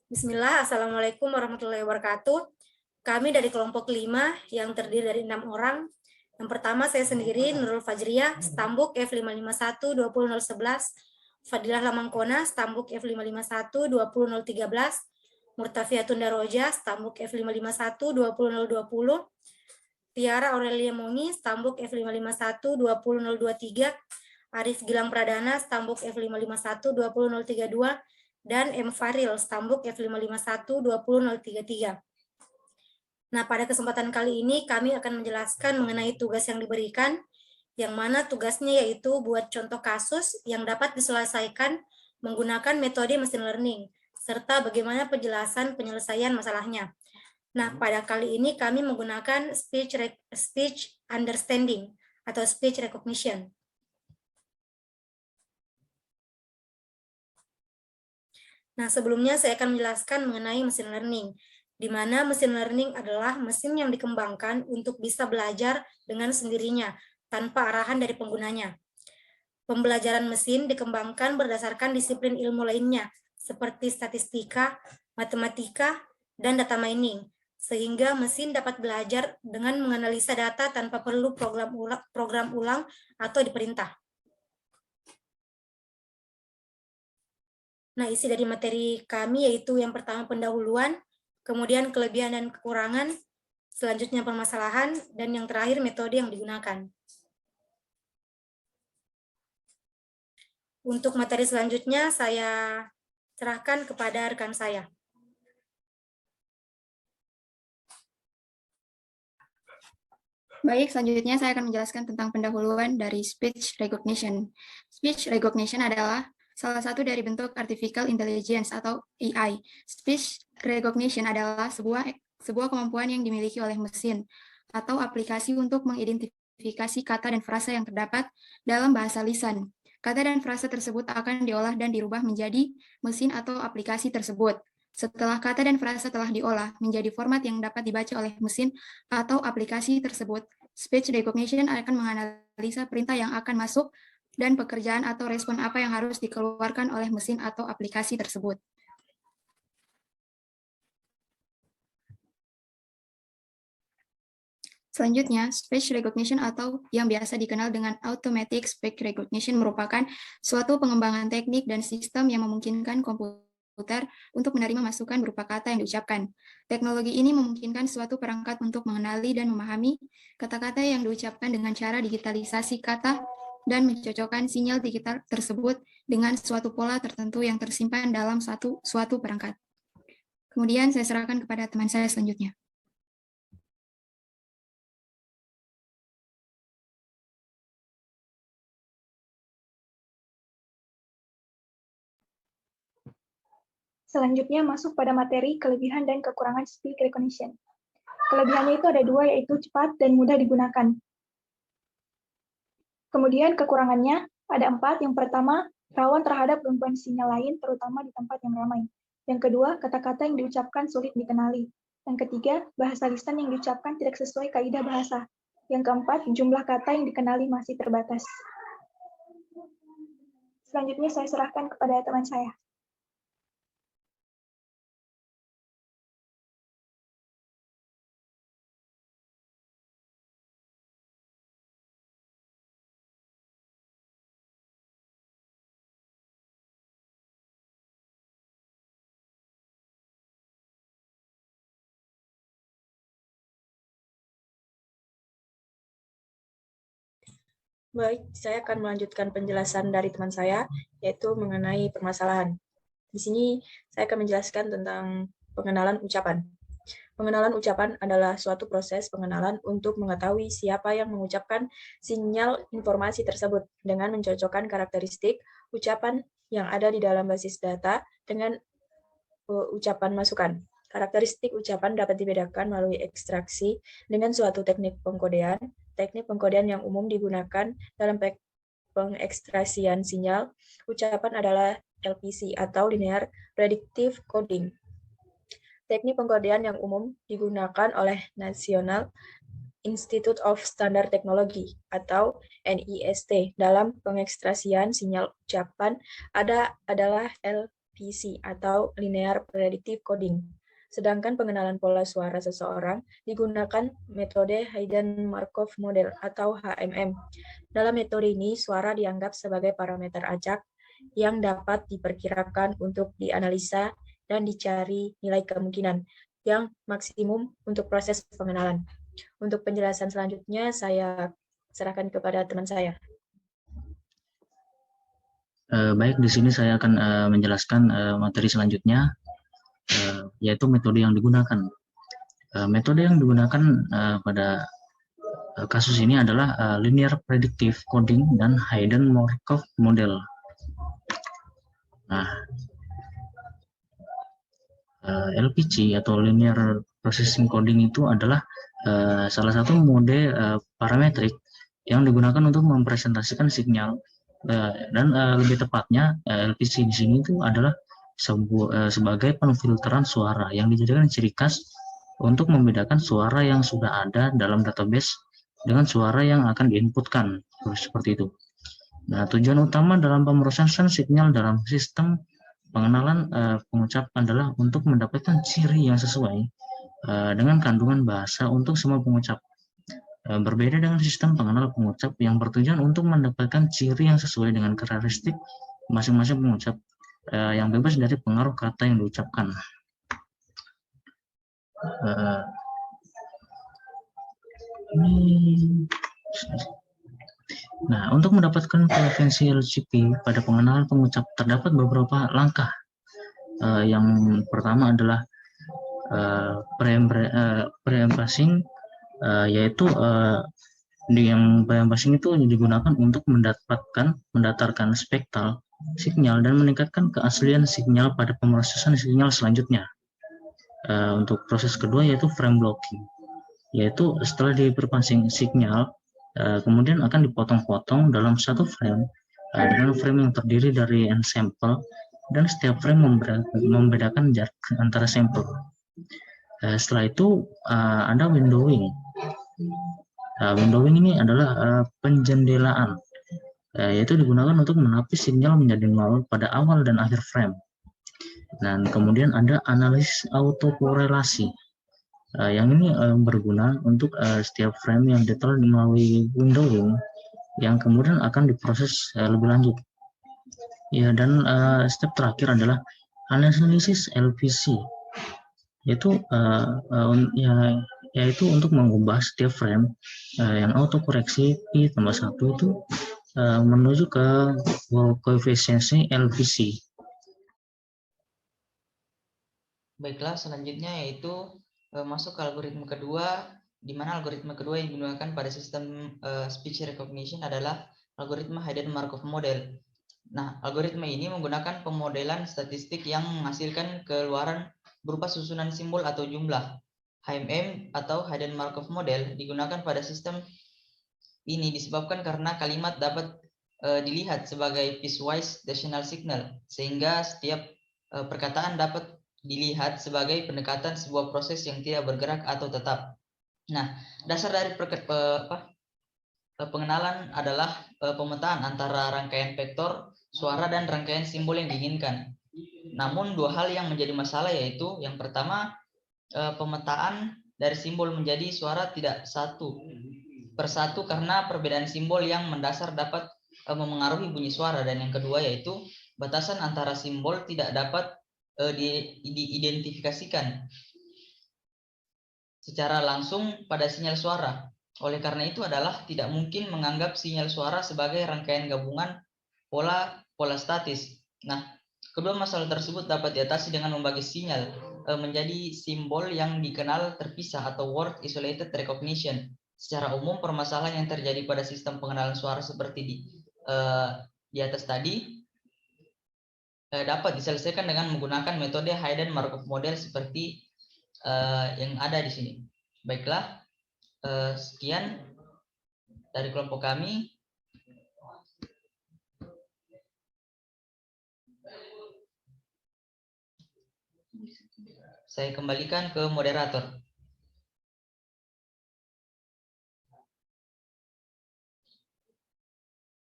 Bismillah, Assalamualaikum warahmatullahi wabarakatuh. Kami dari kelompok 5 yang terdiri dari 6 orang. Yang pertama saya sendiri, Nurul Fajriah, Stambuk F551 20011, Fadilah Lamangkona, Stambuk F551 20013, Murtafiatun Daroja, Stambuk F551 20020, Tiara Aurelia Mongi, Stambuk F551 20023, Arif Gilang Pradana, Stambuk F551 20032, dan M. Faril, Stambuk F551 20033. Nah, pada kesempatan kali ini kami akan menjelaskan mengenai tugas yang diberikan, yang mana tugasnya yaitu buat contoh kasus yang dapat diselesaikan menggunakan metode machine learning, serta bagaimana penjelasan penyelesaian masalahnya. Nah, pada kali ini kami menggunakan speech understanding atau speech recognition. Nah, sebelumnya saya akan menjelaskan mengenai machine learning, di mana machine learning adalah mesin yang dikembangkan untuk bisa belajar dengan sendirinya, tanpa arahan dari penggunanya. Pembelajaran mesin dikembangkan berdasarkan disiplin ilmu lainnya, seperti statistika, matematika, dan data mining, sehingga mesin dapat belajar dengan menganalisa data tanpa perlu program ulang atau diperintah. Nah, isi dari materi kami yaitu yang pertama pendahuluan, kemudian kelebihan dan kekurangan, selanjutnya permasalahan, dan yang terakhir metode yang digunakan. Untuk materi selanjutnya saya serahkan kepada rekan saya. Baik, selanjutnya saya akan menjelaskan tentang pendahuluan dari speech recognition. Speech recognition adalah salah satu dari bentuk artificial intelligence atau AI. Speech recognition adalah sebuah kemampuan yang dimiliki oleh mesin atau aplikasi untuk mengidentifikasi kata dan frasa yang terdapat dalam bahasa lisan. Kata dan frasa tersebut akan diolah dan dirubah menjadi mesin atau aplikasi tersebut. Setelah kata dan frasa telah diolah menjadi format yang dapat dibaca oleh mesin atau aplikasi tersebut, speech recognition akan menganalisa perintah yang akan masuk dan pekerjaan atau respon apa yang harus dikeluarkan oleh mesin atau aplikasi tersebut. Selanjutnya, speech recognition atau yang biasa dikenal dengan automatic speech recognition merupakan suatu pengembangan teknik dan sistem yang memungkinkan komputer untuk menerima masukan berupa kata yang diucapkan. Teknologi ini memungkinkan suatu perangkat untuk mengenali dan memahami kata-kata yang diucapkan dengan cara digitalisasi kata dan mencocokkan sinyal digital tersebut dengan suatu pola tertentu yang tersimpan dalam suatu perangkat. Kemudian saya serahkan kepada teman saya selanjutnya. Selanjutnya masuk pada materi kelebihan dan kekurangan speech recognition. Kelebihannya itu ada dua, yaitu cepat dan mudah digunakan. Kemudian kekurangannya ada 4. Yang pertama, rawan terhadap gangguan sinyal lain, terutama di tempat yang ramai. Yang kedua, kata-kata yang diucapkan sulit dikenali. Yang ketiga, bahasa lisan yang diucapkan tidak sesuai kaidah bahasa. Yang keempat, jumlah kata yang dikenali masih terbatas. Selanjutnya saya serahkan kepada teman saya. Baik, saya akan melanjutkan penjelasan dari teman saya, yaitu mengenai permasalahan. Di sini saya akan menjelaskan tentang pengenalan ucapan. Pengenalan ucapan adalah suatu proses pengenalan untuk mengetahui siapa yang mengucapkan sinyal informasi tersebut dengan mencocokkan karakteristik ucapan yang ada di dalam basis data dengan ucapan masukan. Karakteristik ucapan dapat dibedakan melalui ekstraksi dengan suatu teknik pengkodean. Teknik pengkodean yang umum digunakan dalam pengekstrasian sinyal ucapan adalah LPC atau Linear Predictive Coding. Teknik pengkodean yang umum digunakan oleh National Institute of Standard Technology atau NIST dalam pengekstrasian sinyal ucapan adalah LPC. LPC atau Linear Predictive Coding. Sedangkan pengenalan pola suara seseorang digunakan metode Hayden-Markov Model atau HMM. Dalam metode ini, suara dianggap sebagai parameter acak yang dapat diperkirakan untuk dianalisa dan dicari nilai kemungkinan yang maksimum untuk proses pengenalan. Untuk penjelasan selanjutnya, saya serahkan kepada teman saya. Baik, di sini saya akan menjelaskan materi selanjutnya, yaitu metode yang digunakan. Metode yang digunakan pada kasus ini adalah Linear Predictive Coding dan Hayden-Markov Model. Nah, LPC atau Linear Processing Coding itu adalah salah satu mode parametrik yang digunakan untuk mempresentasikan sinyal, dan lebih tepatnya LPC di sini itu adalah sebagai penfilteran suara yang dijadikan ciri khas untuk membedakan suara yang sudah ada dalam database dengan suara yang akan diinputkan, seperti itu. Nah, tujuan utama dalam pemrosesan sinyal dalam sistem pengenalan pengucap adalah untuk mendapatkan ciri yang sesuai dengan kandungan bahasa untuk semua pengucap. Berbeda dengan sistem pengenal pengucap yang bertujuan untuk mendapatkan ciri yang sesuai dengan karakteristik masing-masing pengucap yang bebas dari pengaruh kata yang diucapkan. Nah, untuk mendapatkan frekuensi LCP pada pengenalan pengucap terdapat beberapa langkah. Yang pertama adalah pre-emphasing, yaitu yang pre-emphasing itu digunakan untuk mendatarkan spektral sinyal dan meningkatkan keaslian sinyal pada pemrosesan sinyal selanjutnya. Untuk proses kedua yaitu frame blocking, yaitu setelah di-pre-emphasing sinyal kemudian akan dipotong-potong dalam satu frame dengan frame yang terdiri dari n sampel, dan setiap frame membedakan jarak antara sampel. Setelah itu ada windowing. Windowing ini adalah penjendelaan, yaitu digunakan untuk menapis sinyal menjadi nol pada awal dan akhir frame. Dan kemudian ada analisis autokorelasi, yang ini berguna untuk setiap frame yang detail melalui windowing yang kemudian akan diproses lebih lanjut. Ya, dan step terakhir adalah analisis LPC, yaitu yaitu untuk mengubah setiap frame yang autokoreksi P+1 itu menuju ke koefisiensi LPC. Baiklah, selanjutnya yaitu masuk ke algoritma kedua, di mana algoritma kedua yang digunakan pada sistem speech recognition adalah algoritma Hayden-Markov Model. Nah, algoritma ini menggunakan pemodelan statistik yang menghasilkan keluaran berupa susunan simbol atau jumlah. HMM atau Hayden-Markov Model digunakan pada sistem ini disebabkan karena kalimat dapat dilihat sebagai piecewise decimal signal, sehingga setiap perkataan dapat dilihat sebagai pendekatan sebuah proses yang tidak bergerak atau tetap. Nah, dasar dari pengenalan adalah pemetaan antara rangkaian vektor, suara, dan rangkaian simbol yang diinginkan. Namun dua hal yang menjadi masalah yaitu yang pertama, pemetaan dari simbol menjadi suara tidak satu persatu karena perbedaan simbol yang mendasar dapat memengaruhi bunyi suara, dan yang kedua yaitu batasan antara simbol tidak dapat diidentifikasikan secara langsung pada sinyal suara. Oleh karena itu adalah tidak mungkin menganggap sinyal suara sebagai rangkaian gabungan pola statis. Nah, kedua masalah tersebut dapat diatasi dengan membagi sinyal menjadi simbol yang dikenal terpisah atau word isolated recognition. Secara umum, permasalahan yang terjadi pada sistem pengenalan suara seperti di atas tadi dapat diselesaikan dengan menggunakan metode Hayden-Markov Model seperti yang ada di sini. Baiklah, sekian dari kelompok kami. Saya kembalikan ke moderator.